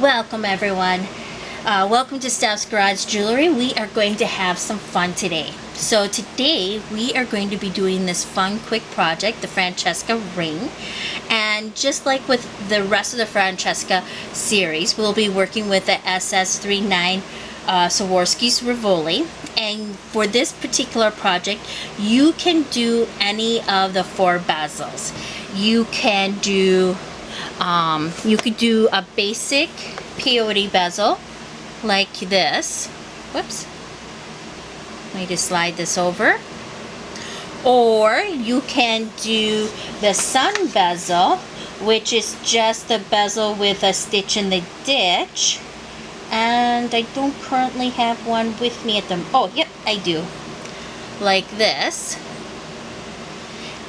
Welcome everyone. Welcome to Steph's Garage Jewelry. We are going to have some fun today. So today we are going to be doing this fun quick project, the Francesca ring. And just like with the rest of the Francesca series, we'll be working with the SS39 Swarovski's Rivoli. And for this particular project, you can do any of the 4 bezels. You can do you could do a basic peyote bezel like this. Whoops. Let me just slide this over. Or you can do the sun bezel, which is just the bezel with a stitch in the ditch. And I don't currently have one with me at the... Oh, yep, I do. Like this.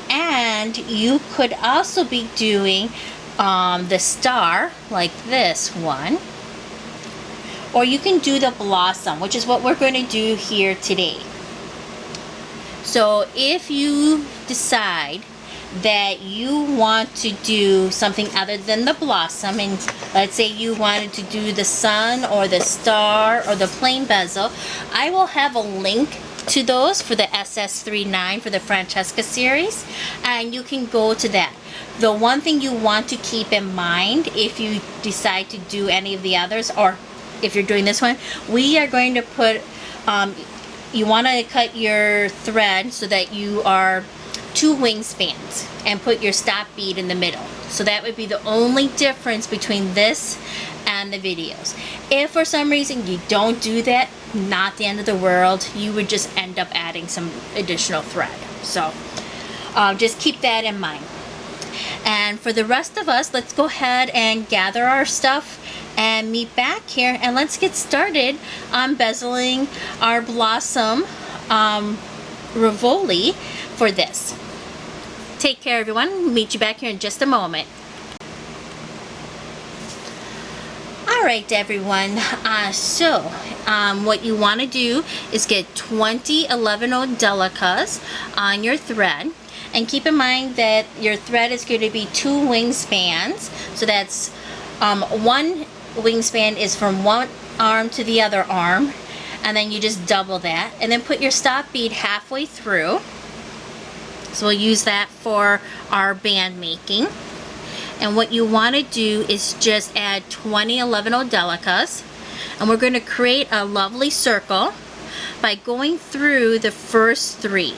And you could also be doing the star, like this one. Or you can do the blossom, which is what we're going to do here today. So if you decide that you want to do something other than the blossom, and let's say you wanted to do the sun or the star or the plain bezel, I will have a link to those for the SS39 for the Francesca series, and you can go to that. The one thing you want to keep in mind if you decide to do any of the others, or if you're doing this one, we are going to put, you want to cut your thread so that you are 2 wingspans and put your stop bead in the middle. So that would be the only difference between this and the videos. If for some reason you don't do that, not the end of the world. You would just end up adding some additional thread. So just keep that in mind. And for the rest of us, let's go ahead and gather our stuff and meet back here, and let's get started on bezeling our blossom Rivoli for this. Take care everyone. Meet you back here in just a moment. Alright everyone, what you want to do is get 20 11/0 Delicas on your thread, and keep in mind that your thread is going to be 2 wingspans. So that's 1 wingspan is from one arm to the other arm, and then you just double that, and then put your stop bead halfway through. So we'll use that for our band making. And what you want to do is just add 20 11/0 Delicas, and we're going to create a lovely circle by going through the first 3.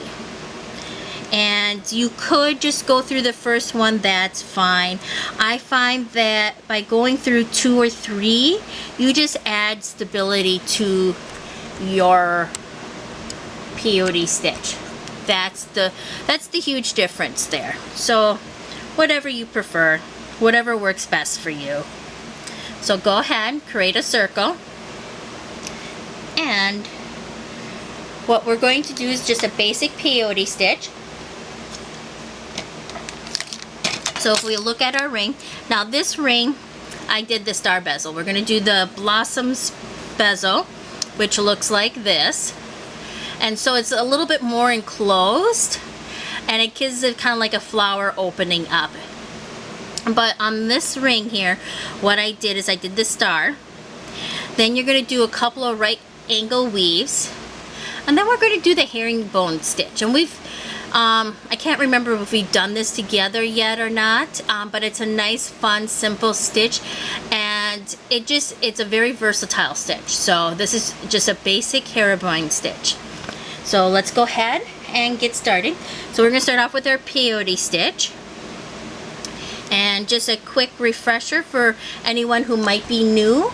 And you could just go through the first one, that's fine. I find that by going through 2 or 3, you just add stability to your peyote stitch. That's the huge difference there. So whatever you prefer, whatever works best for you. So go ahead, create a circle. And what we're going to do is just a basic peyote stitch. So if we look at our ring, now this ring, I did the star bezel. We're going to do the blossoms bezel, which looks like this. And so it's a little bit more enclosed, and it gives it kind of like a flower opening up. But on this ring here, what I did is I did the star. Then you're going to do a couple of right angle weaves, and then we're going to do the herringbone stitch. And we've I can't remember if we've done this together yet or not, but it's a nice, fun, simple stitch, and it's a very versatile stitch. So this is just a basic herringbone stitch. So let's go ahead and get started. So we're going to start off with our peyote stitch. And just a quick refresher for anyone who might be new.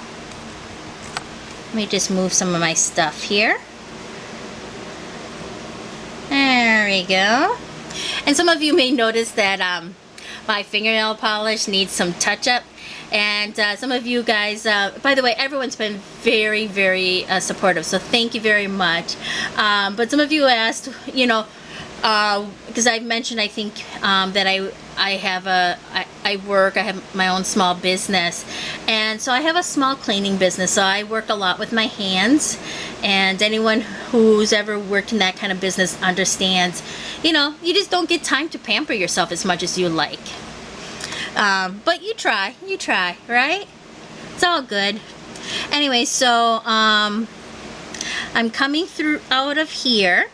Let me just move some of my stuff here. There we go. And some of you may notice that my fingernail polish needs some touch-up. And some of you guys, by the way, everyone's been very, very supportive, so thank you very much. But some of you asked, you know, because I've mentioned, I think, that I have my own small business, and so I have a small cleaning business, so I work a lot with my hands, and anyone who's ever worked in that kind of business understands, you know, you just don't get time to pamper yourself as much as you like. But you try, right? It's all good. Anyway, so I'm coming through out of here.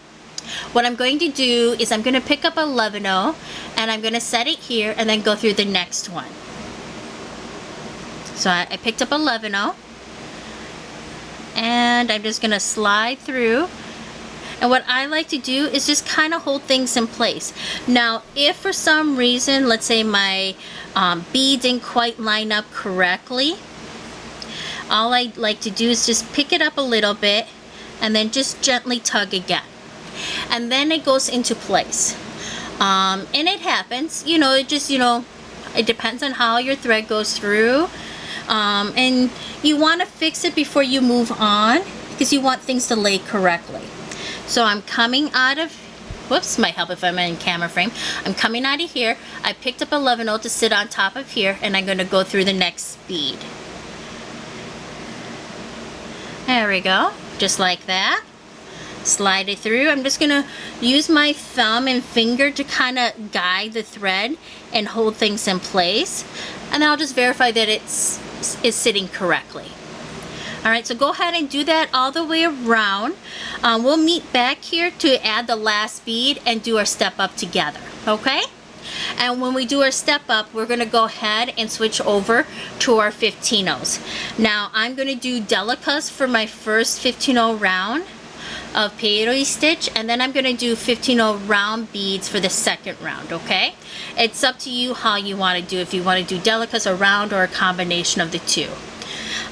What I'm going to do is I'm going to pick up a 11-0 and I'm going to set it here and then go through the next one. So I picked up 11-0 and I'm just going to slide through. And what I like to do is just kind of hold things in place. Now, if for some reason, let's say my bead didn't quite line up correctly, all I like to do is just pick it up a little bit and then just gently tug again. And then it goes into place. And it happens, you know, it just, you know, it depends on how your thread goes through. And you want to fix it before you move on because you want things to lay correctly. So I'm coming out of, whoops, might help if I'm in camera frame. I'm coming out of here. I picked up 11-0 to sit on top of here and I'm going to go through the next bead. There we go, just like that. Slide it through. I'm just gonna use my thumb and finger to kind of guide the thread and hold things in place, and then I'll just verify that it's sitting correctly. All right, so go ahead and do that all the way around. We'll meet back here to add the last bead and do our step up together, okay? And when we do our step up, we're going to go ahead and switch over to our 15-0s. Now, I'm going to do Delicas for my first 15-0 round of peyote stitch, and then I'm going to do 15-0 round beads for the second round, okay? It's up to you how you want to do, if you want to do Delicas or round or a combination of the two.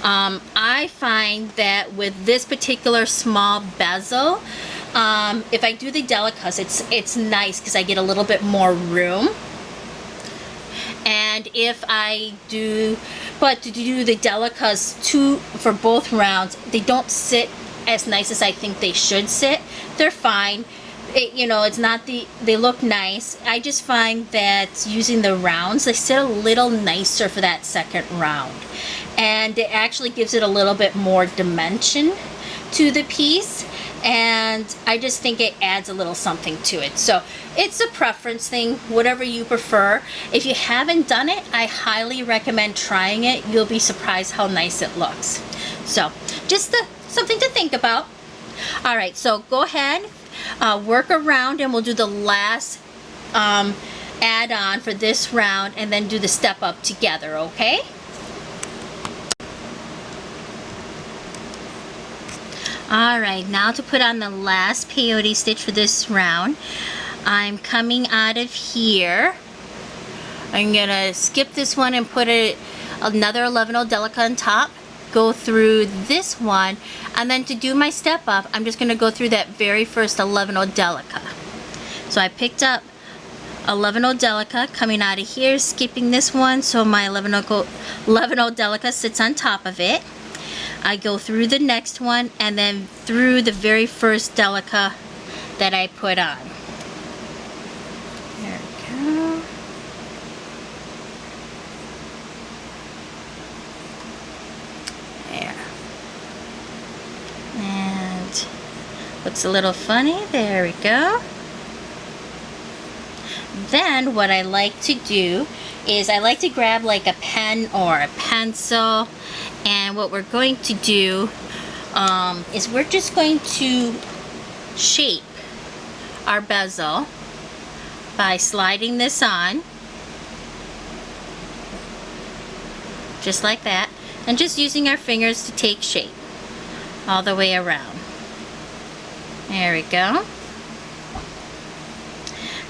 I find that with this particular small bezel, if I do the Delicas, it's nice because I get a little bit more room. And if I do, but to do the Delicas for both rounds, they don't sit as nice as I think they should sit. They're fine. You know, it's not they look nice. I just find that using the rounds, they sit a little nicer for that second round. And it actually gives it a little bit more dimension to the piece. And I just think it adds a little something to it. So it's a preference thing, whatever you prefer. If you haven't done it, I highly recommend trying it. You'll be surprised how nice it looks. So just something to think about. All right, so go ahead, work around, and we'll do the last add-on for this round and then do the step up together, okay? Alright, now to put on the last peyote stitch for this round, I'm coming out of here. I'm going to skip this one and put another 11-0 Delica on top, go through this one, and then to do my step up, I'm just going to go through that very first 11-0 Delica. So I picked up 11-0 Delica, coming out of here, skipping this one, so my 11-0 Delica sits on top of it. I go through the next one and then through the very first Delica that I put on. There we go. There. And looks a little funny. There we go. Then what I like to do is I like to grab like a pen or a pencil, and what we're going to do is we're just going to shape our bezel by sliding this on, just like that, and just using our fingers to take shape all the way around. There we go.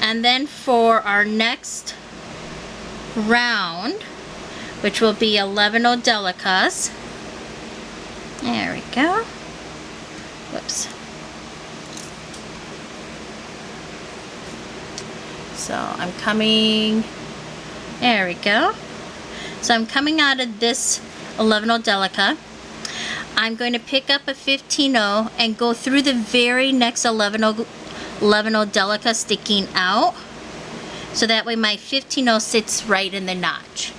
And then for our next round, which will be 11-0 Delicas. There we go. Whoops. So I'm coming, there we go. So I'm coming out of this 11-0 Delica. I'm going to pick up a 15-0 and go through the very next 11-0 Delica sticking out. So that way my 15-0 sits right in the notch.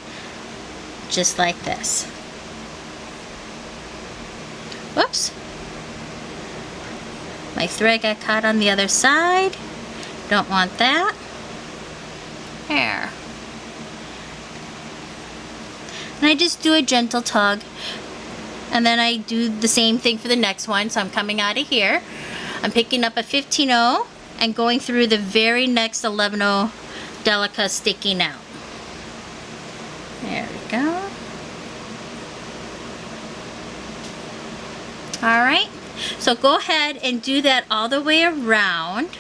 Just like this. Whoops. My thread got caught on the other side. Don't want that. There. And I just do a gentle tug. And then I do the same thing for the next one. So I'm coming out of here. I'm picking up a 15-0 and going through the very next 11-0 Delica sticking out. There we go. Alright, so go ahead and do that all the way around,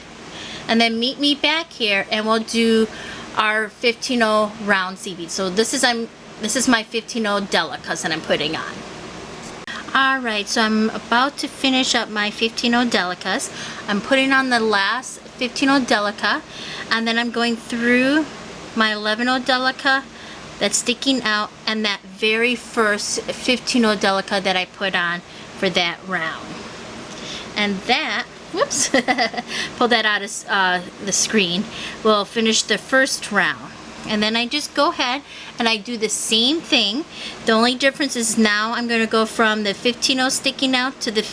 and then meet me back here and we'll do our 15-0 round seed bead. So this is my 15-0 Delicas that I'm putting on. Alright, so I'm about to finish up my 15-0 Delicas. I'm putting on the last 15-0 Delica, and then I'm going through my 11-0 Delica that's sticking out, and that very first 15-0 Delica that I put on for that round. And that, whoops, pull that out of the screen, will finish the first round. And then I just go ahead and I do the same thing. The only difference is now I'm going to go from the 15-0 sticking out to the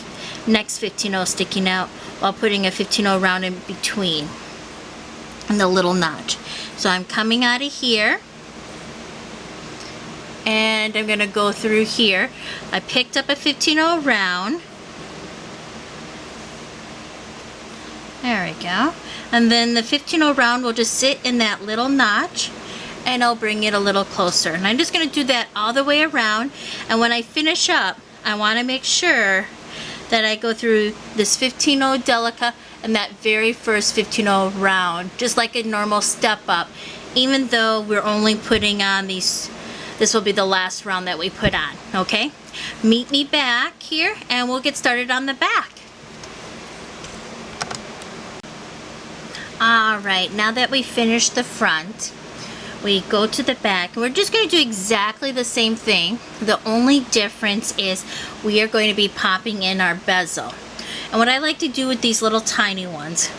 next 15-0 sticking out while putting a 15-0 round in between and the little notch. So I'm coming out of here and I'm going to go through here. I picked up a 15-0 round. There we go. And then the 15-0 round will just sit in that little notch, and I'll bring it a little closer. And I'm just going to do that all the way around. And when I finish up, I want to make sure that I go through this 15-0 Delica and that very first 15-0 round, just like a normal step up, even though we're only putting on these. This will be the last round that we put on, okay? Meet me back here and we'll get started on the back. Alright, now that we finished the front, we go to the back. We're just going to do exactly the same thing. The only difference is we are going to be popping in our bezel. And what I like to do with these little tiny ones,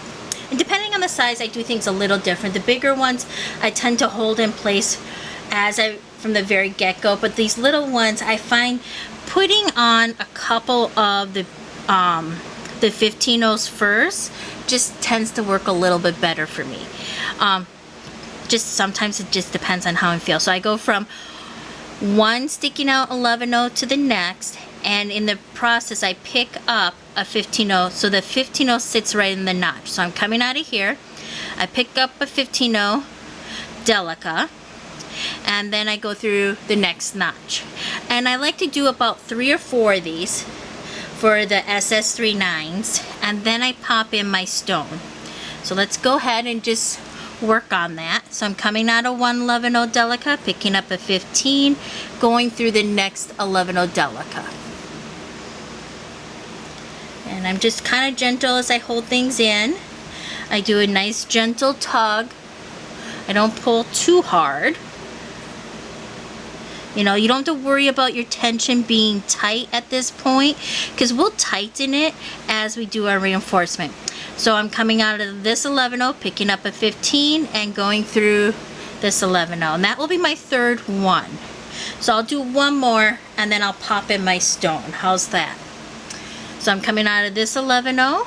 and depending on the size, I do things a little different. The bigger ones I tend to hold in place from the very get-go, but these little ones I find putting on a couple of the 15-0s first just tends to work a little bit better for me. Just sometimes it just depends on how I feel. So I go from one sticking out 11-0 to the next, and in the process I pick up a 15-0, so the 15-0 sits right in the notch. So I'm coming out of here, I pick up a 15-0 Delica, and then I go through the next notch. And I like to do about 3 or 4 of these for the SS39s, and then I pop in my stone. So let's go ahead and just work on that. So I'm coming out of one 11-0 Delica, picking up a 15, going through the next 11-0 Delica. And I'm just kind of gentle as I hold things in. I do a nice gentle tug. I don't pull too hard. You know, you don't have to worry about your tension being tight at this point, because we'll tighten it as we do our reinforcement. So I'm coming out of this 11-0, picking up a 15, and going through this 11-0. And that will be my third one. So I'll do one more, and then I'll pop in my stone. How's that? So I'm coming out of this 11-0,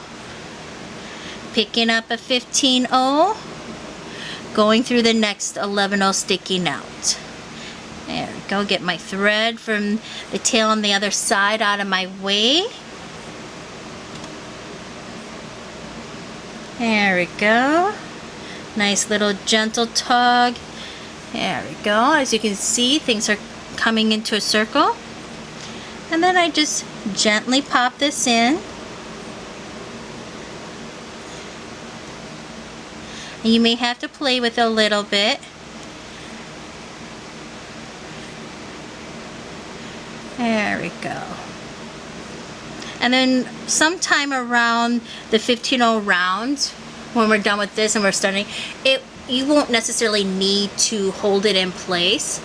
picking up a 15-0, going through the next 11-0 sticking out. There we go. Get my thread from the tail on the other side out of my way. There we go. Nice little gentle tug. There we go. As you can see, things are coming into a circle. And then I just gently pop this in. And you may have to play with it a little bit. There we go. And then sometime around the 15-0 rounds, when we're done with this and we're starting, you won't necessarily need to hold it in place,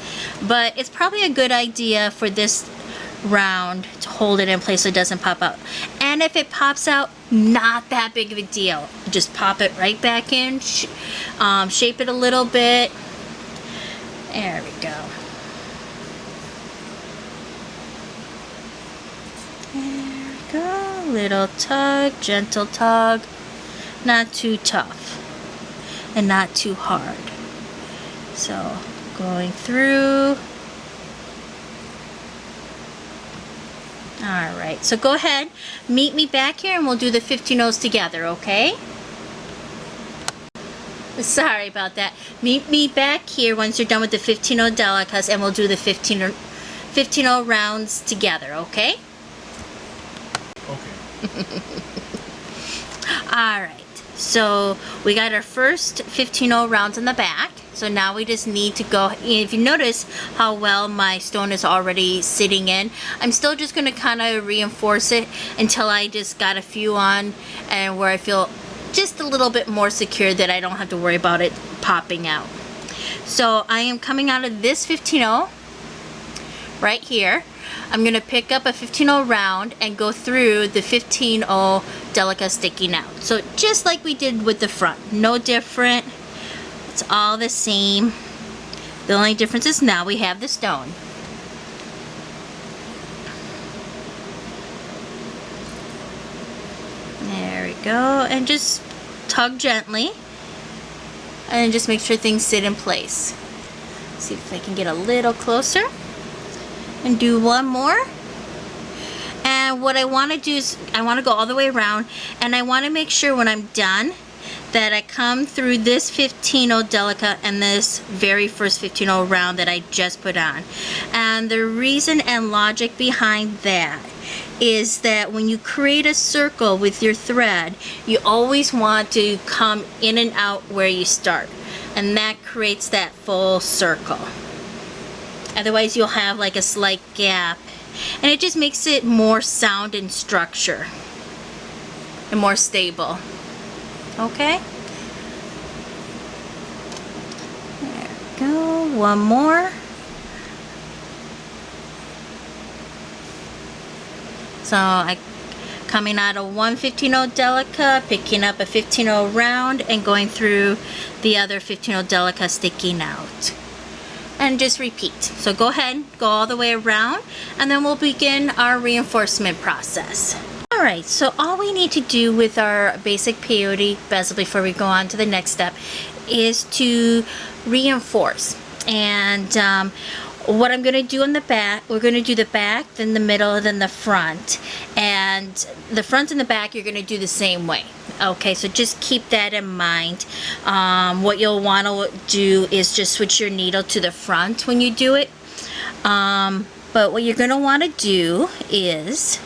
but it's probably a good idea for this round to hold it in place so it doesn't pop out. And if it pops out, not that big of a deal. Just pop it right back in, shape it a little bit. There we go. There we go. Little tug, gentle tug, not too tough and not too hard. So going through. All right, so go ahead, meet me back here and we'll do the 15 O's together, okay? Sorry about that. Meet me back here once you're done with the 15 O Delicas and we'll do the 15 O rounds together, okay? Okay. All right, so we got our first 15 O rounds in the back. So now we just need to go, if you notice how well my stone is already sitting in, I'm still just going to kind of reinforce it until I just got a few on and where I feel just a little bit more secure that I don't have to worry about it popping out. So I am coming out of this 15-0 right here. I'm going to pick up a 15-0 round and go through the 15-0 Delica sticking out. So just like we did with the front, no different. It's all the same. The only difference is now we have the stone. There we go. And just tug gently. And just make sure things sit in place. See if I can get a little closer. And do one more. And what I want to do is I want to go all the way around. And I want to make sure when I'm done that I come through this 15-0 Delica and this very first 15-0 round that I just put on. And the reason and logic behind that is that when you create a circle with your thread, you always want to come in and out where you start. And that creates that full circle. Otherwise you'll have like a slight gap. And it just makes it more sound and structure. And more stable. Okay, there we go, one more. So I coming out of one 15-0 Delica, picking up a 15-0 round and going through the other 15-0 Delica sticking out. And just repeat. So go ahead, go all the way around, and then we'll begin our reinforcement process. Alright, so all we need to do with our basic peyote bezel before we go on to the next step is to reinforce. And what I'm going to do on the back, we're going to do the back, then the middle, then the front. And the front and the back you're going to do the same way. Okay, so just keep that in mind. What you'll want to do is just switch your needle to the front when you do it. But what you're going to want to do is...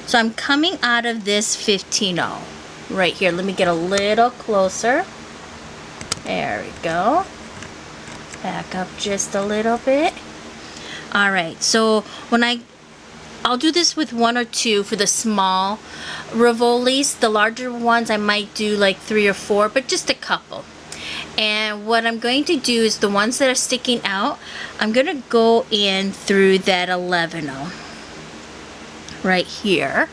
So I'm coming out of this 15-0 right here. Let me get a little closer. There we go. Back up just a little bit. Alright, so when I'll do this with one or two for the small Rivolis. The larger ones I might do like 3 or 4, but just a couple. And what I'm going to do is the ones that are sticking out, I'm going to go in through that 11-0. Right here,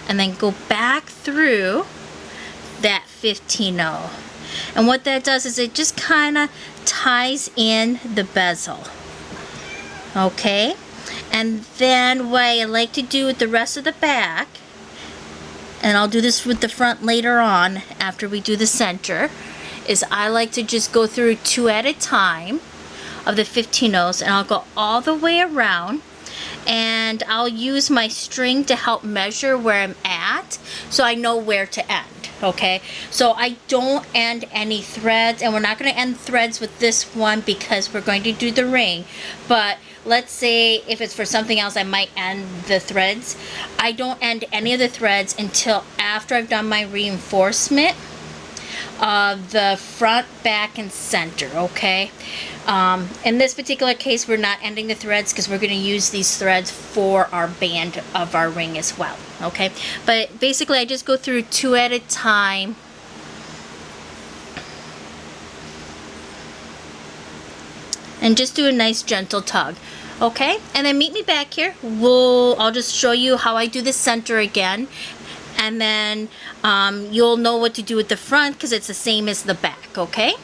and then go back through that 15-0. And what that does is it just kind of ties in the bezel. Okay, and then what I like to do with the rest of the back, and I'll do this with the front later on after we do the center, is I like to just go through 2 at a time of the 15-0s, and I'll go all the way around. And I'll use my string to help measure where I'm at so I know where to end. Okay, so I don't end any threads, and we're not going to end threads with this one because we're going to do the ring. But let's say if it's for something else, I might end the threads. I don't end any of the threads until after I've done my reinforcement of the front, back, and center. Okay, in this particular case we're not ending the threads because we're going to use these threads for our band of our ring as well. Okay, but basically I just go through 2 at a time. And just do a nice gentle tug. Okay, and then meet me back here. I'll just show you how I do the center again. And then you'll know what to do with the front because it's the same as the back, okay?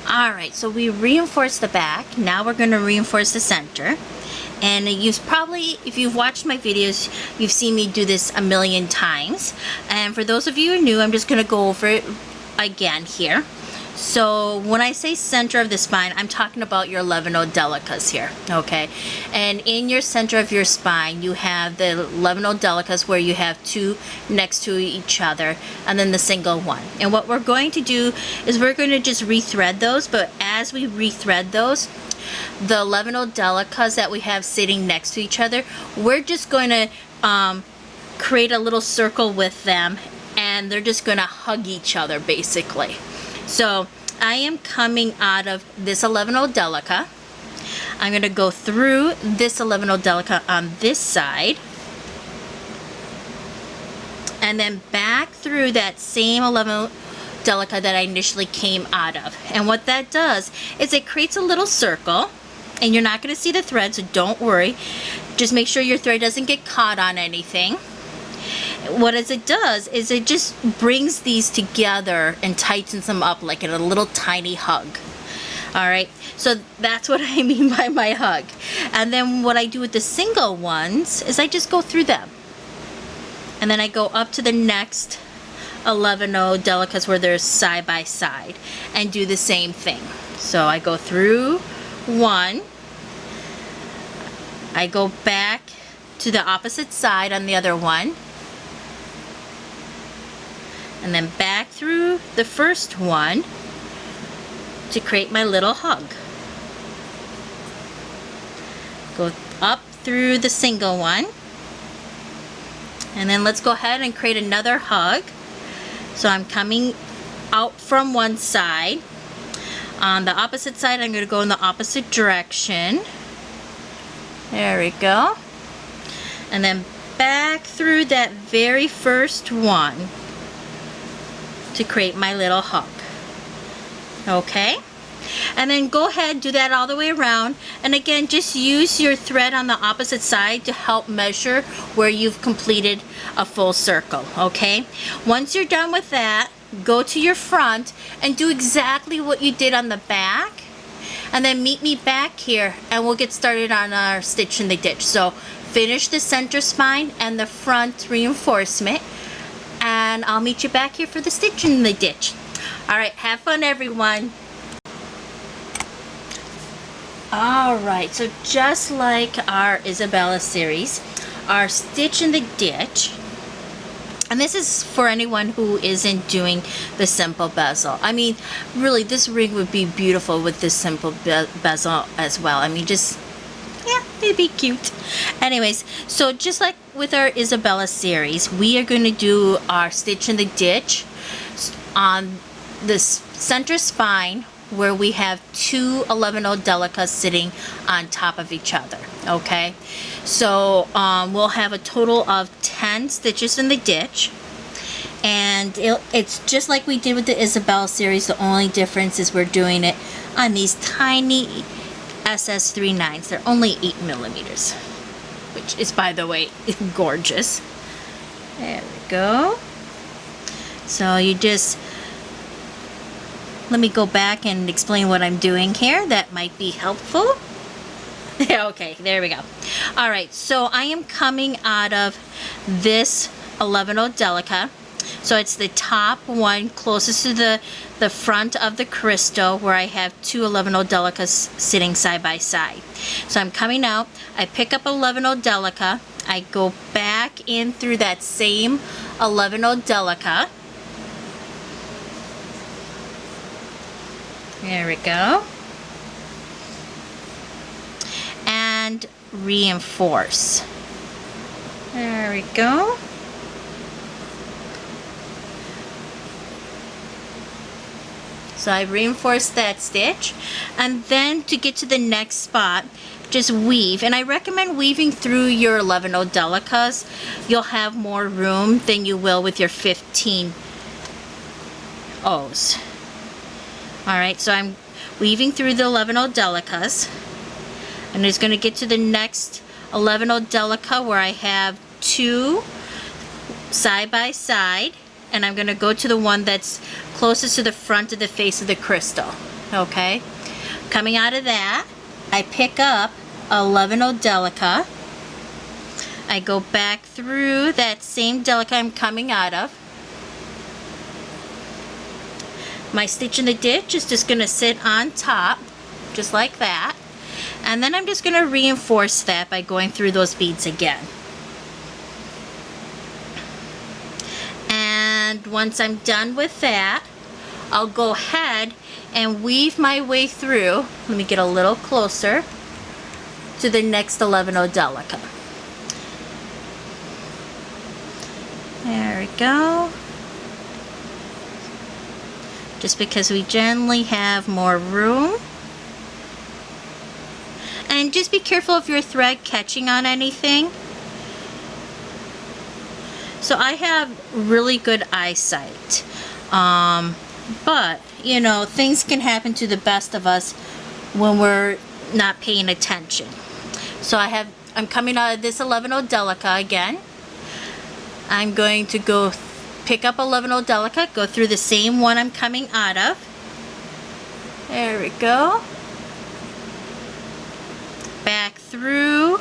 Alright, so we reinforced the back. Now we're going to reinforce the center. And you've probably, if you've watched my videos, you've seen me do this a million times. And for those of you who are new, I'm just going to go over it again here. So when I say center of the spine, I'm talking about your 11-0 Delicas here, okay? And in your center of your spine, you have the 11-0 Delicas where you have two next to each other, and then the single one. And what we're going to do is we're going to just rethread those, but as we rethread those, the 11-0 Delicas that we have sitting next to each other, we're just going to create a little circle with them, and they're just going to hug each other basically. So I am coming out of this 11-0 Delica. I'm going to go through this 11-0 Delica on this side, and then back through that same 11-0 Delica that I initially came out of. And what that does is it creates a little circle, and you're not going to see the thread, so don't worry. Just make sure your thread doesn't get caught on anything. What it does is it just brings these together and tightens them up like in a little tiny hug. Alright, so that's what I mean by my hug. And then what I do with the single ones is I just go through them. And then I go up to the next 11-0 Delicas where they're side by side and do the same thing. So I go through one, I go back to the opposite side on the other one, and then back through the first one to create my little hug. Go up through the single one, and then let's go ahead and create another hug. So I'm coming out from one side. On the opposite side, I'm going to go in the opposite direction. There we go. And then back through that very first one to create my little hug. Okay? And then go ahead, do that all the way around. And again, just use your thread on the opposite side to help measure where you've completed a full circle. Okay? Once you're done with that, go to your front and do exactly what you did on the back. And then meet me back here and we'll get started on our stitch in the ditch. So finish the center spine and the front reinforcement, and I'll meet you back here for the stitch in the ditch. Alright, have fun everyone. Alright, so just like our Isabella series, our stitch in the ditch, and this is for anyone who isn't doing the simple bezel. I mean, really, this ring would be beautiful with this simple bezel as well. I mean, just, yeah, it'd be cute. Anyways, so just like with our Isabella series, we are going to do our stitch in the ditch on the center spine where we have two 11-0 Delicas sitting on top of each other. Okay, so we'll have a total of 10 stitches in the ditch, and it's just like we did with the Isabella series. The only difference is we're doing it on these tiny SS39s. They're only 8 millimeters, which is, by the way, gorgeous. There we go. So you just, let me go back and explain what I'm doing here. That might be helpful. Okay, there we go. Alright, so I am coming out of this 11-0 Delica. So it's the top one closest to the front of the crystal where I have two 11-0 Delicas sitting side by side. So I'm coming out, I pick up 11-0 Delica, I go back in through that same 11-0 Delica. There we go. And reinforce. There we go. So I reinforced that stitch, and then to get to the next spot, just weave. And I recommend weaving through your 11-0 Delicas. You'll have more room than you will with your 15 O's. Alright, so I'm weaving through the 11-0 Delicas. I'm just going to get to the next 11-0 Delica where I have two side by side, and I'm going to go to the one that's closest to the front of the face of the crystal. Okay, coming out of that, I pick up 11-0 Delica. I go back through that same Delica I'm coming out of. My stitch in the ditch is just going to sit on top, just like that. And then I'm just going to reinforce that by going through those beads again. And once I'm done with that, I'll go ahead and weave my way through. Let me get a little closer to the next 11-0 Delica. There we go. Just because we generally have more room. And just be careful of your thread catching on anything. So I have really good eyesight. But, you know, things can happen to the best of us when we're not paying attention. So I'm coming out of this 11-0 Delica again. I'm going to go pick up 11-0 Delica, go through the same one I'm coming out of. There we go. Back through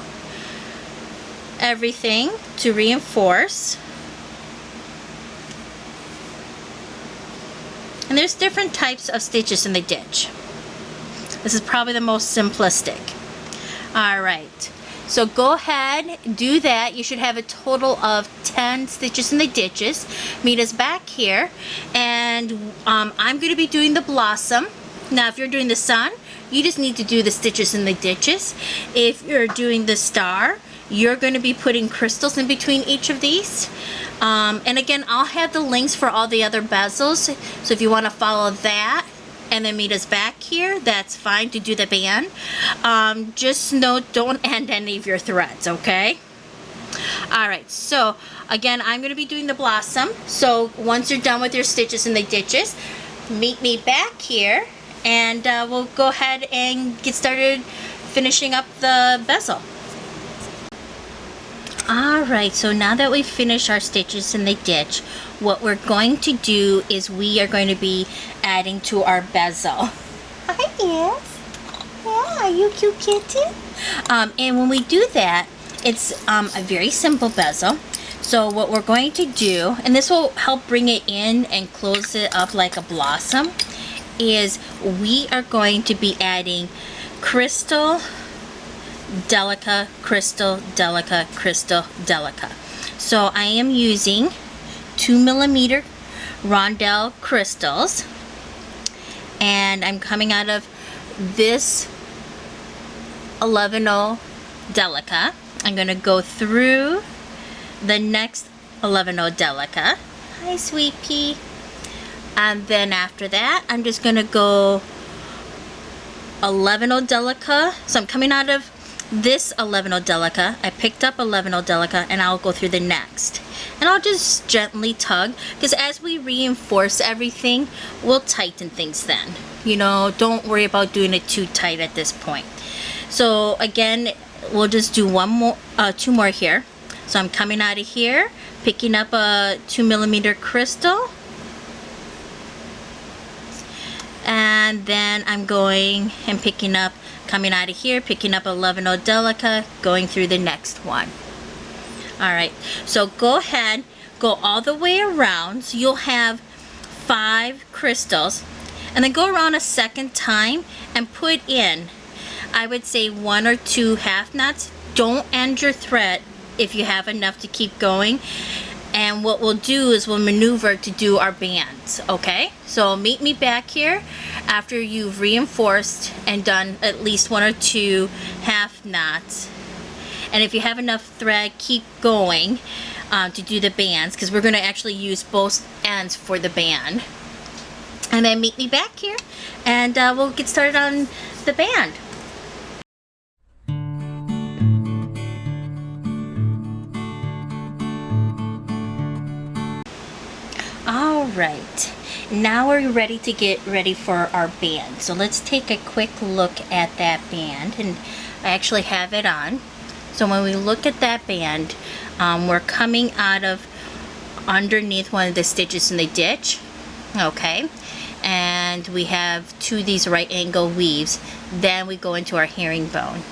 everything to reinforce. And there's different types of stitches in the ditch. This is probably the most simplistic. Alright, so go ahead, do that. You should have a total of 10 stitches in the ditches. Meet us back here, and I'm going to be doing the blossom. Now if you're doing the sun, you just need to do the stitches in the ditches. If you're doing the star, you're going to be putting crystals in between each of these. And again, I'll have the links for all the other bezels, so if you want to follow that and then meet us back here, that's fine to do the band. Just note, don't end any of your threads, okay? Alright, so again, I'm going to be doing the blossom. So once you're done with your stitches in the ditches, meet me back here, and we'll go ahead and get started finishing up the bezel. Alright, so now that we've finished our stitches in the ditch, what we're going to do is we are going to be adding to our bezel. Hi, yes. Yeah, are you cute kitten? And when we do that, it's a very simple bezel. So what we're going to do, and this will help bring it in and close it up like a blossom, is we are going to be adding crystal, Delica, crystal, Delica, crystal, Delica. So I am using 2mm Rondelle crystals, and I'm coming out of this 11-0 Delica. I'm going to go through the next 11-0 Delica. Hi, sweet pea. And then after that, I'm just going to go 11-0 Delica. So I'm coming out of this 11-0 Delica. I picked up 11-0 Delica, and I'll go through the next. And I'll just gently tug, because as we reinforce everything, we'll tighten things then. You know, don't worry about doing it too tight at this point. So again, we'll just do two more here. So I'm coming out of here, picking up a 2mm crystal, and then I'm going and picking up, coming out of here, picking up 11-0 Delica, going through the next one. Alright, so go ahead, go all the way around, so you'll have 5 crystals, and then go around a second time and put in, I would say 1 or 2 half knots. Don't end your thread if you have enough to keep going. And what we'll do is we'll maneuver to do our bands, okay? So meet me back here after you've reinforced and done at least 1 or 2 half knots. And if you have enough thread, keep going to do the bands, because we're going to actually use both ends for the band. And then meet me back here, and we'll get started on the band. Alright, now we're ready to get ready for our band. So let's take a quick look at that band, and I actually have it on. So when we look at that band, we're coming out of underneath one of the stitches in the ditch, okay, and we have 2 of these right angle weaves. Then we go into our herringbone.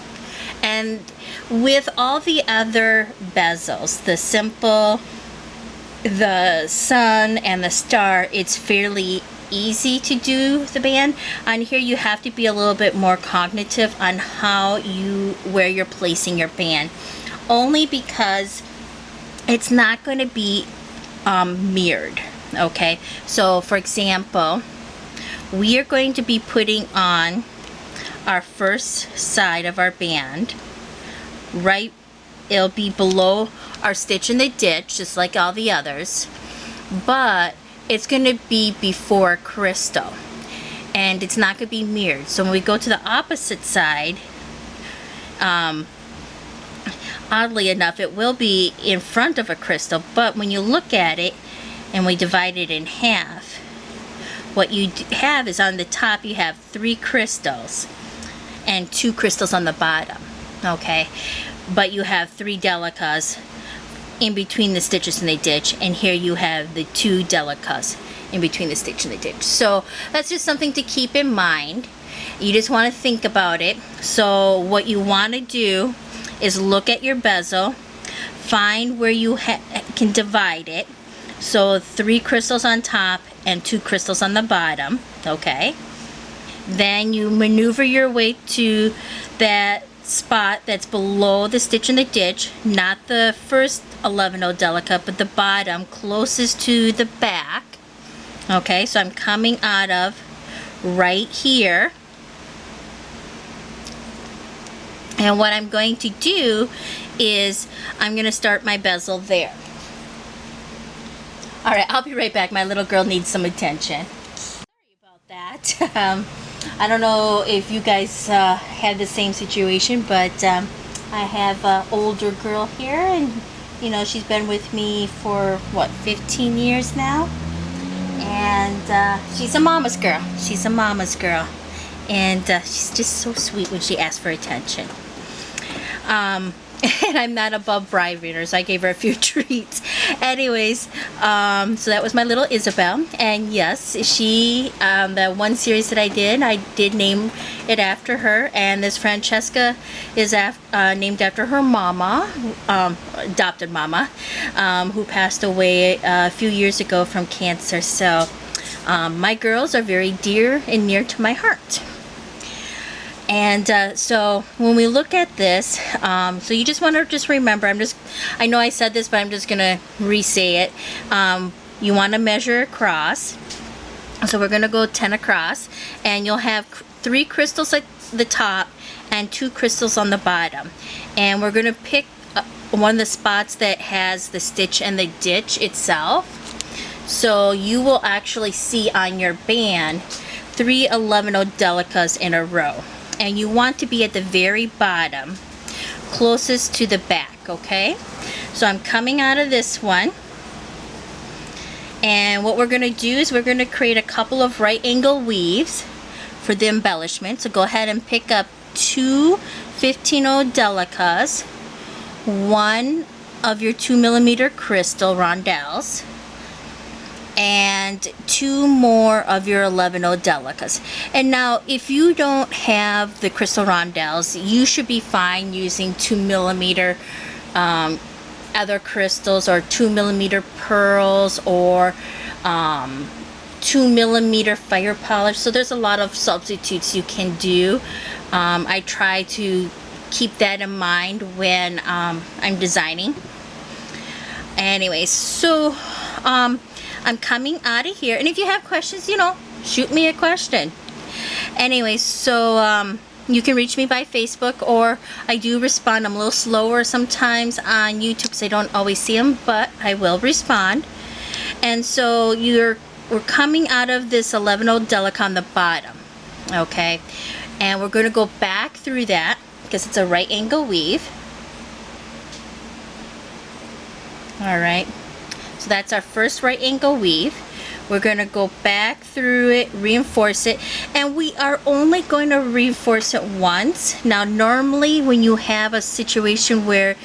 And with all the other bezels, the simple, the sun, and the star, it's fairly easy to do the band. On here you have to be a little bit more cognitive on where you're placing your band, only because it's not going to be mirrored. Okay, so for example, we are going to be putting on our first side of our band, right, it'll be below our stitch in the ditch just like all the others, but it's going to be before crystal and it's not going to be mirrored. So when we go to the opposite side, oddly enough it will be in front of a crystal, but when you look at it and we divide it in half, what you have is on the top you have 3 crystals and 2 crystals on the bottom, okay, but you have 3 Delicas in between the stitches in the ditch, and here you have the 2 Delicas in between the stitch and the ditch. So that's just something to keep in mind. You just want to think about it. So what you want to do is look at your bezel, find where you can divide it, so 3 crystals on top and 2 crystals on the bottom, okay. Then you maneuver your way to that spot that's below the stitch in the ditch, not the first 11-0 Delica, but the bottom closest to the back. Okay, so I'm coming out of right here, and what I'm going to do is I'm going to start my bezel there. Alright, I'll be right back. My little girl needs some attention. Sorry about that. I don't know if you guys had the same situation, but I have an older girl here, and you know, she's been with me for what, 15 years now, and she's a mama's girl. She's a mama's girl, and she's just so sweet when she asks for attention. And I'm not above bribing her, so I gave her a few treats. Anyways, so that was my little Isabel, and yes, she, the one series that I did name it after her, and this Francesca is named after her mama, adopted mama, who passed away a few years ago from cancer. So my girls are very dear and near to my heart. And so when we look at this, so you just want to remember, I know I said this, but I'm just going to re-say it. You want to measure across. So we're going to go 10 across, and you'll have 3 crystals at the top and 2 crystals on the bottom. And we're going to pick one of the spots that has the stitch and the ditch itself. So you will actually see on your band 3 11-0 Delicas in a row. And you want to be at the very bottom, closest to the back, okay? So I'm coming out of this one, and what we're going to do is we're going to create a couple of right angle weaves for the embellishment. So go ahead and pick up 2 15-0 Delicas, 1 of your 2mm Crystal Rondelles, and 2 more of your 11-0 Delicas. And now if you don't have the Crystal Rondelles, you should be fine using 2mm other crystals, or 2mm pearls, or 2mm fire polish. So there's a lot of substitutes you can do. I try to keep that in mind when I'm designing. Anyways, so I'm coming out of here, and if you have questions, you know, shoot me a question. Anyway, so you can reach me by Facebook, or I do respond. I'm a little slower sometimes on YouTube because I don't always see them, but I will respond. And so we're coming out of this 11-0 Delica on the bottom, okay, and we're going to go back through that because it's a right angle weave. All right. So that's our first right angle weave. We're going to go back through it, reinforce it, and we are only going to reinforce it once. Now normally when you have a situation where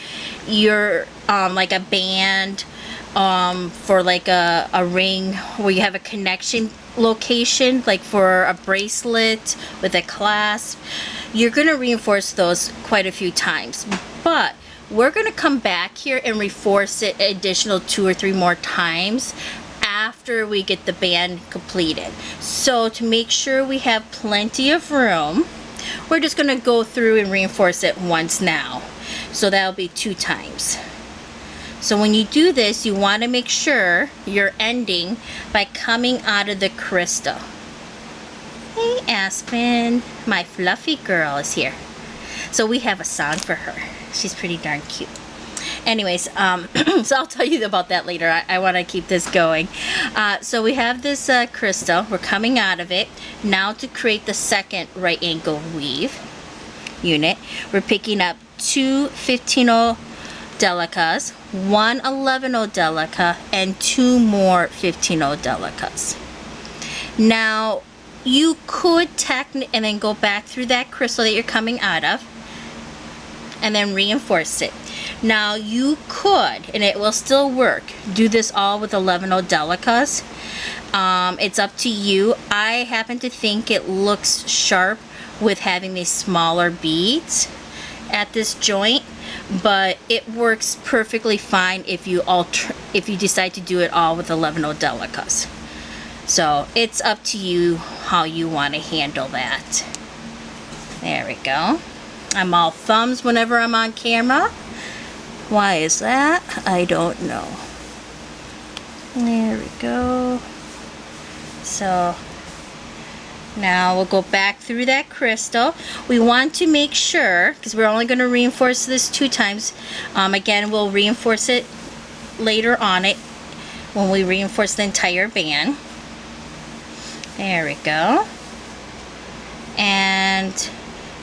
you're like a band for like a ring where you have a connection location, like for a bracelet with a clasp, you're going to reinforce those quite a few times. But we're going to come back here and reinforce it additional 2 or 3 more times after after we get the band completed. So to make sure we have plenty of room, we're just going to go through and reinforce it once now. So that'll be 2 times. So when you do this, you want to make sure you're ending by coming out of the crystal. Hey Aspen, my fluffy girl is here. So we have a song for her. She's pretty darn cute. Anyways, so I'll tell you about that later. I want to keep this going. So we have this crystal. We're coming out of it. Now to create the second right angle weave unit, we're picking up 2 15-0 Delicas, 1 11-0 Delica, and 2 more 15-0 Delicas. Now, you could and then go back through that crystal that you're coming out of, and then reinforce it. Now, you could, and it will still work, do this all with 11-0 Delicas. It's up to you. I happen to think it looks sharp with having these smaller beads at this joint, but it works perfectly fine if you decide to do it all with 11-0 Delicas. So it's up to you how you want to handle that. There we go. I'm all thumbs whenever I'm on camera. Why is that? I don't know. There we go. So now we'll go back through that crystal. We want to make sure, because we're only going to reinforce this 2 times. Again, we'll reinforce it later on when we reinforce the entire band. There we go. And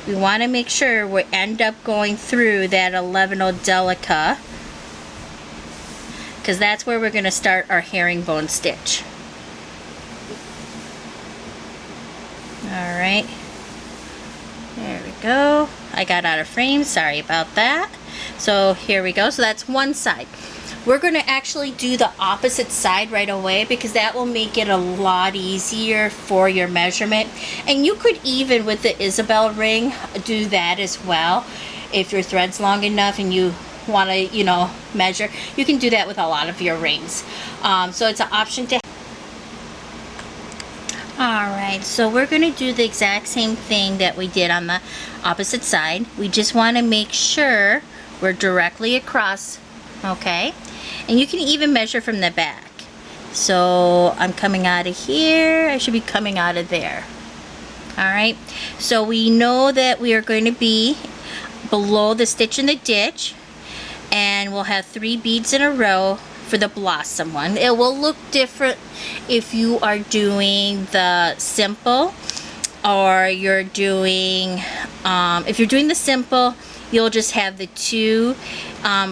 we want to make sure we end up going through that 11-0 Delica, because that's where we're going to start our herringbone stitch. Alright, there we go. I got out of frame, sorry about that. So here we go. So that's one side. We're going to actually do the opposite side right away, because that will make it a lot easier for your measurement. And you could even, with the Isabel ring, do that as well. If your thread's long enough and you want to, measure, you can do that with a lot of your rings. So it's an option to. Alright, so we're going to do the exact same thing that we did on the opposite side. We just want to make sure we're directly across, okay? And you can even measure from the back. So I'm coming out of here, I should be coming out of there. Alright, so we know that we are going to be below the stitch in the ditch, and we'll have 3 beads in a row for the blossom one. It will look different if you are doing the simple, or you're doing, if you're doing the simple, you'll just have the 2.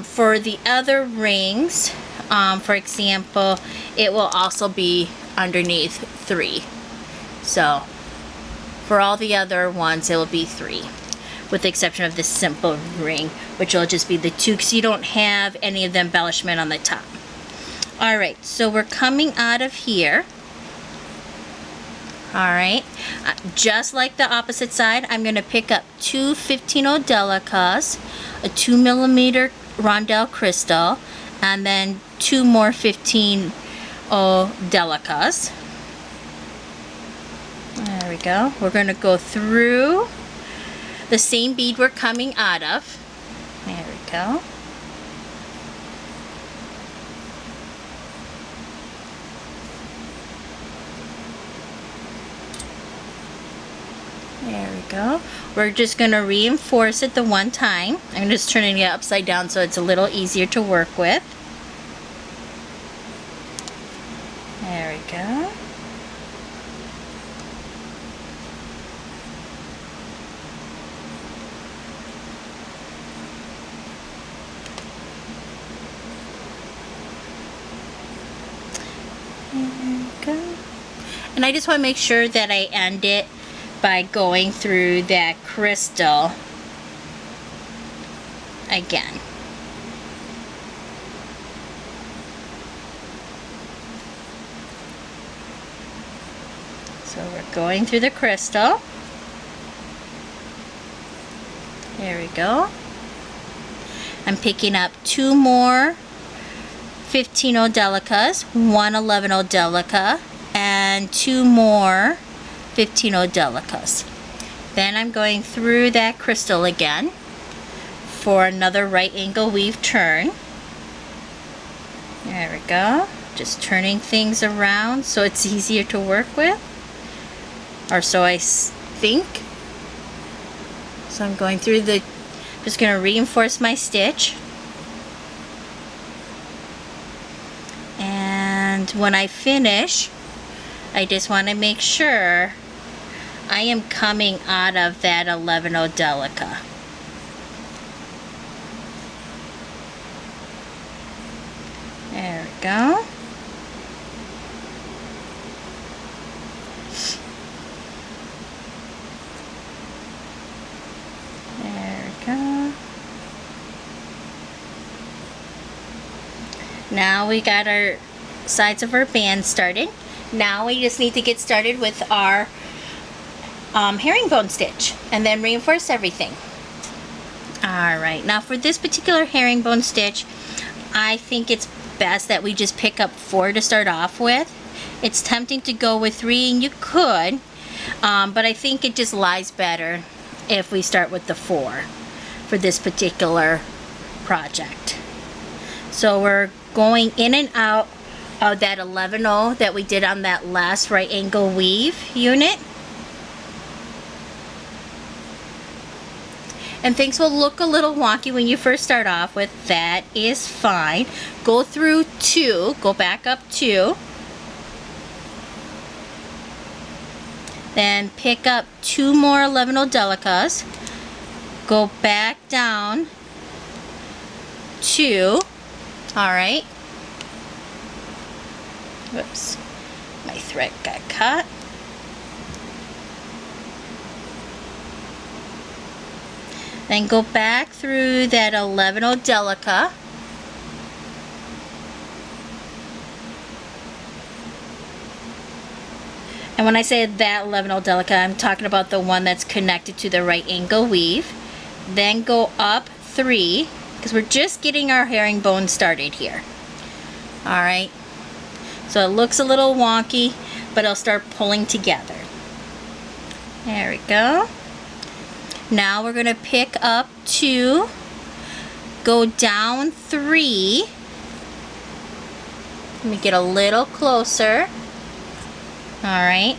For the other rings, for example, it will also be underneath 3. So for all the other ones, it will be 3, with the exception of the simple ring, which will just be the 2, because you don't have any of the embellishment on the top. Alright, so we're coming out of here. Alright, just like the opposite side, I'm going to pick up 2 15-0 Delicas, a 2mm Rondelle crystal, and then 2 more 15-0 Delicas. There we go. We're going to go through the same bead we're coming out of. There we go. There we go. We're just going to reinforce it the 1 time. I'm just turning it upside down so it's a little easier to work with. There we go. There we go. And I just want to make sure that I end it by going through that crystal again. So we're going through the crystal. There we go. I'm picking up 2 more 15-0 Delicas, 1 11-0 Delica, and 2 more 15-0 Delicas. Then I'm going through that crystal again for another right angle weave turn. There we go. Just turning things around so it's easier to work with, or so I think. So I'm going through the, just going to reinforce my stitch. And when I finish, I just want to make sure I am coming out of that 11-0 Delica. There we go. There we go. Now we got our sides of our band started. Now we just need to get started with our herringbone stitch and then reinforce everything. Alright, now for this particular herringbone stitch, I think it's best that we just pick up 4 to start off with. It's tempting to go with 3, and you could, but I think it just lies better if we start with the 4 for this particular project. So we're going in and out of that 11-0 that we did on that last right angle weave unit. And things will look a little wonky when you first start off with. That is fine. Go through 2, go back up 2. Then pick up 2 more 11-0 Delicas. Go back down 2. Alright. Whoops. My thread got cut. Then go back through that 11-0 Delica. And when I say that 11-0 Delica, I'm talking about the one that's connected to the right angle weave. Then go up 3, because we're just getting our herringbone started here. Alright. So it looks a little wonky, but it'll start pulling together. There we go. Now we're going to pick up 2, go down 3. Let me get a little closer. Alright.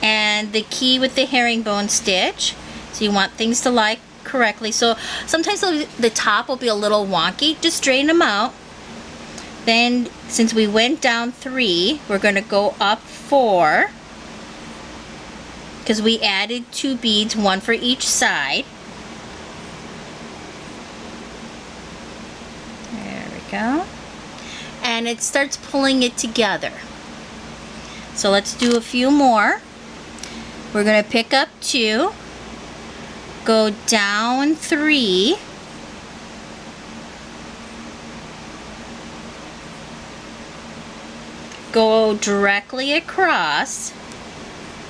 And the key with the herringbone stitch, so you want things to lie correctly. So sometimes the top will be a little wonky. Just straighten them out. Then, since we went down 3, we're going to go up 4. Because we added 2 beads, 1 for each side. There we go. And it starts pulling it together. So let's do a few more. We're going to pick up 2, go down 3, go directly across.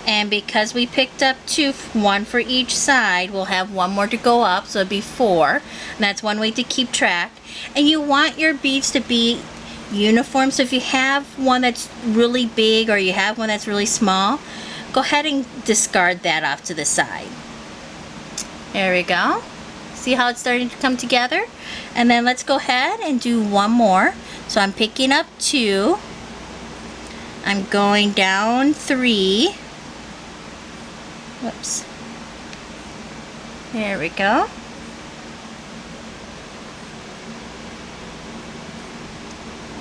And because we picked up 2, 1 for each side, we'll have 1 more to go up, so it'll be 4. And that's one way to keep track. And you want your beads to be uniform, so if you have one that's really big or you have one that's really small, go ahead and discard that off to the side. There we go. See how it's starting to come together? And then let's go ahead and do 1 more. So I'm picking up 2. I'm going down 3. Whoops. There we go.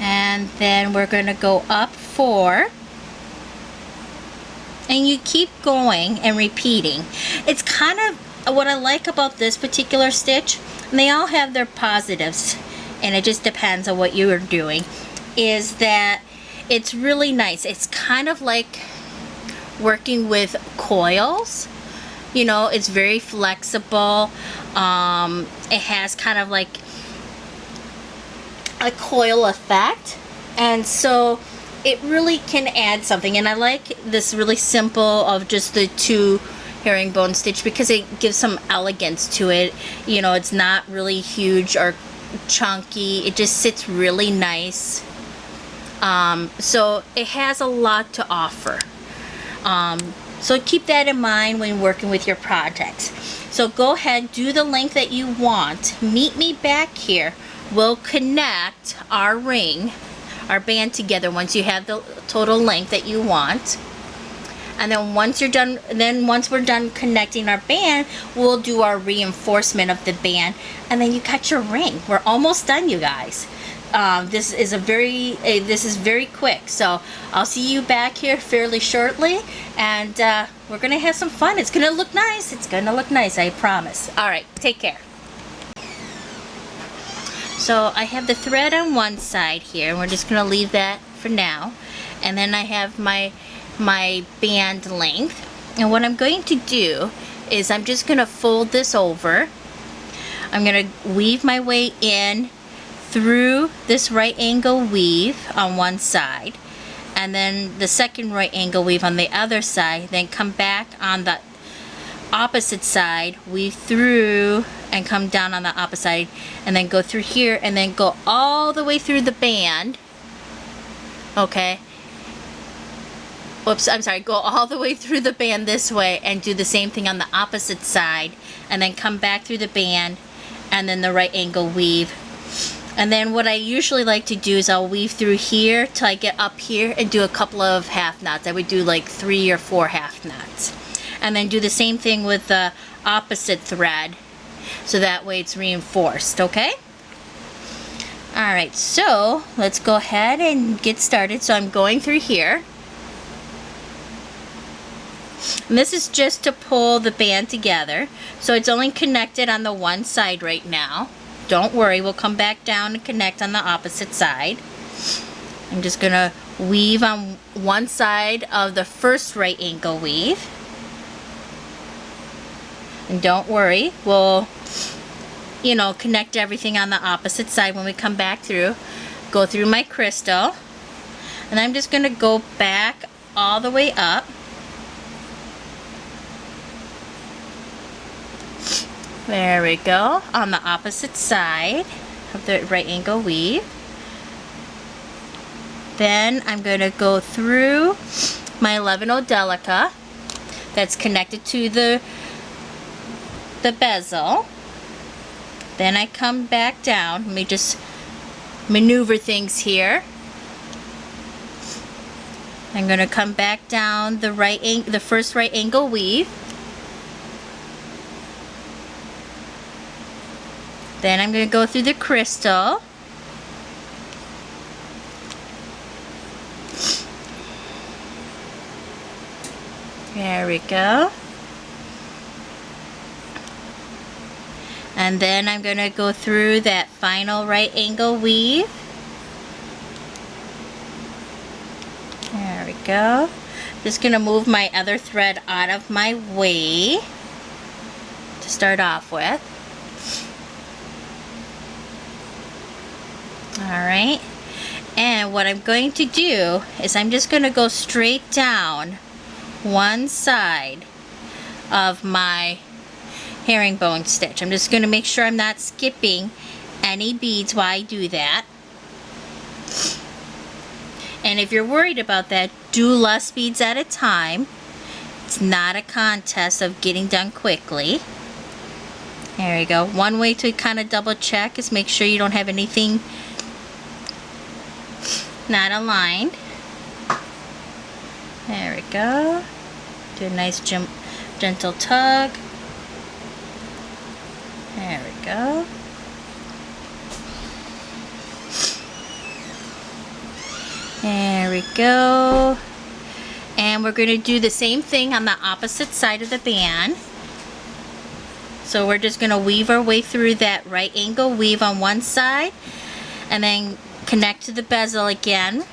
And then we're going to go up 4. And you keep going and repeating. It's kind of what I like about this particular stitch, and they all have their positives, and it just depends on what you are doing, is that it's really nice. It's kind of like working with coils. You know, it's very flexible. It has kind of like a coil effect, and so it really can add something. And I like this really simple of just the 2 herringbone stitch because it gives some elegance to it. You know, it's not really huge or chunky. It just sits really nice. So it has a lot to offer. So keep that in mind when working with your projects. So go ahead, do the length that you want. Meet me back here. We'll connect our ring, our band together once you have the total length that you want. And then once you're done, once we're done connecting our band, we'll do our reinforcement of the band, and then you cut your ring. We're almost done, you guys. This is very quick, so I'll see you back here fairly shortly, and we're gonna have some fun. It's gonna look nice. It's gonna look nice, I promise. All right, take care. So I have the thread on one side here, and we're just gonna leave that for now. And then I have my band length, and what I'm going to do is I'm just gonna fold this over. I'm gonna weave my way in through this right angle weave on one side, and then the second right angle weave on the other side, then come back on the opposite side, weave through and come down on the opposite side, and then go through here, and then go all the way through the band. Okay, oops, I'm sorry, go all the way through the band this way and do the same thing on the opposite side, and then come back through the band and then the right angle weave. And then what I usually like to do is I'll weave through here till I get up here and do a couple of half knots. I would do like 3 or 4 half knots. And then do the same thing with the opposite thread, so that way it's reinforced, okay? Alright, so let's go ahead and get started. So I'm going through here. And this is just to pull the band together. So it's only connected on the one side right now. Don't worry, we'll come back down and connect on the opposite side. I'm just going to weave on one side of the first right angle weave. And don't worry, we'll, you know, connect everything on the opposite side when we come back through. Go through my crystal. And I'm just going to go back all the way up. There we go, on the opposite side of the right angle weave. Then I'm going to go through my 11/0 Delica that's connected to the bezel. Then I come back down. Let me just maneuver things here. I'm going to come back down the first right angle weave. Then I'm going to go through the crystal. There we go. And then I'm going to go through that final right angle weave. There we go. Just going to move my other thread out of my way to start off with. Alright, and what I'm going to do is I'm just going to go straight down one side of my herringbone stitch. I'm just going to make sure I'm not skipping any beads while I do that. And if you're worried about that, do less beads at a time. It's not a contest of getting done quickly. There we go. One way to kind of double check is make sure you don't have anything not aligned. There we go. Do a nice gentle tug. There we go. There we go. And we're going to do the same thing on the opposite side of the band. So we're just going to weave our way through that right angle weave on one side, and then connect to the bezel again,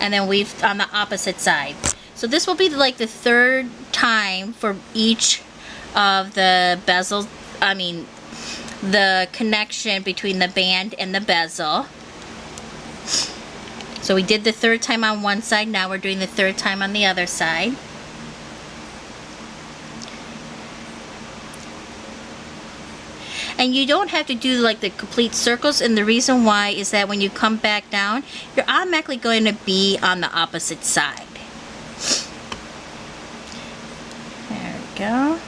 and then weave on the opposite side. So this will be like the third time for each of the bezels, the connection between the band and the bezel. So we did the third time on one side, now we're doing the third time on the other side. And you don't have to do like the complete circles, and the reason why is that when you come back down, you're automatically going to be on the opposite side. There we go.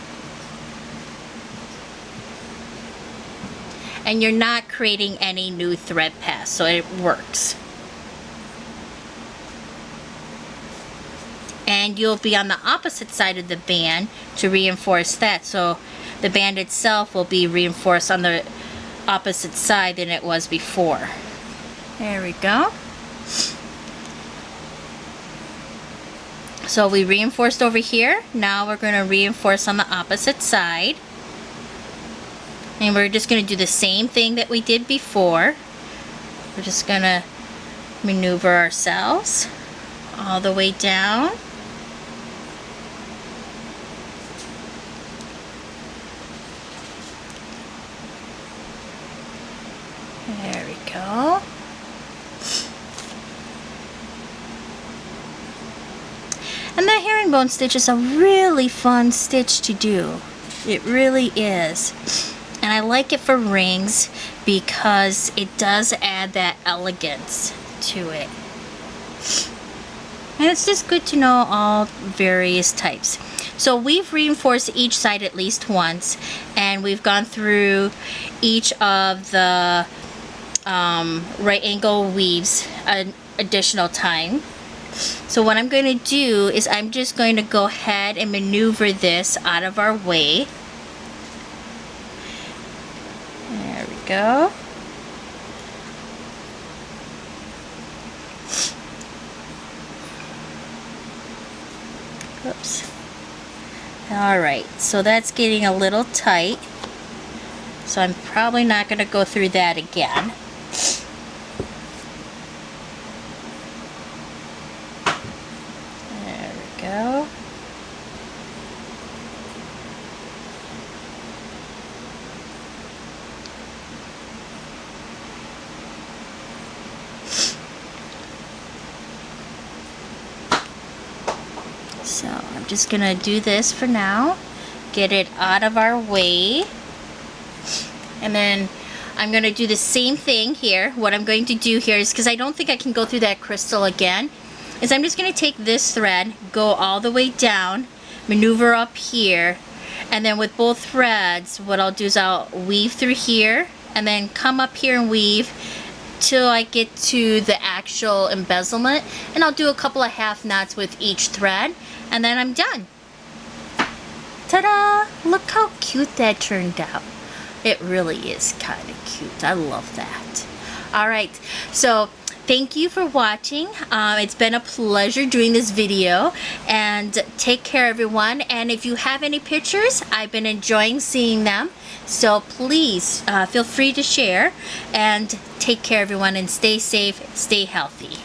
And you're not creating any new thread paths, so it works. And you'll be on the opposite side of the band to reinforce that, so the band itself will be reinforced on the opposite side than it was before. There we go. So we reinforced over here. Now we're going to reinforce on the opposite side. And we're just going to do the same thing that we did before. We're just going to maneuver ourselves all the way down. There we go. And that herringbone stitch is a really fun stitch to do. It really is. And I like it for rings because it does add that elegance to it. And it's just good to know all various types. So we've reinforced each side at least once, and we've gone through each of the right angle weaves an additional time. So what I'm going to do is I'm just going to go ahead and maneuver this out of our way. There we go. Oops. Alright, so that's getting a little tight. So I'm probably not going to go through that again. There we go. So I'm just going to do this for now, get it out of our way, and then I'm going to do the same thing here. What I'm going to do here is, because I don't think I can go through that crystal again, is I'm just going to take this thread, go all the way down, maneuver up here, and then with both threads, what I'll do is I'll weave through here, and then come up here and weave till I get to the actual embezzlement, and I'll do a couple of half knots with each thread, and then I'm done. Ta-da! Look how cute that turned out. It really is kind of cute. I love that. Alright, so thank you for watching. It's been a pleasure doing this video, and take care everyone. And if you have any pictures, I've been enjoying seeing them, so please feel free to share, and take care everyone, and stay safe, stay healthy.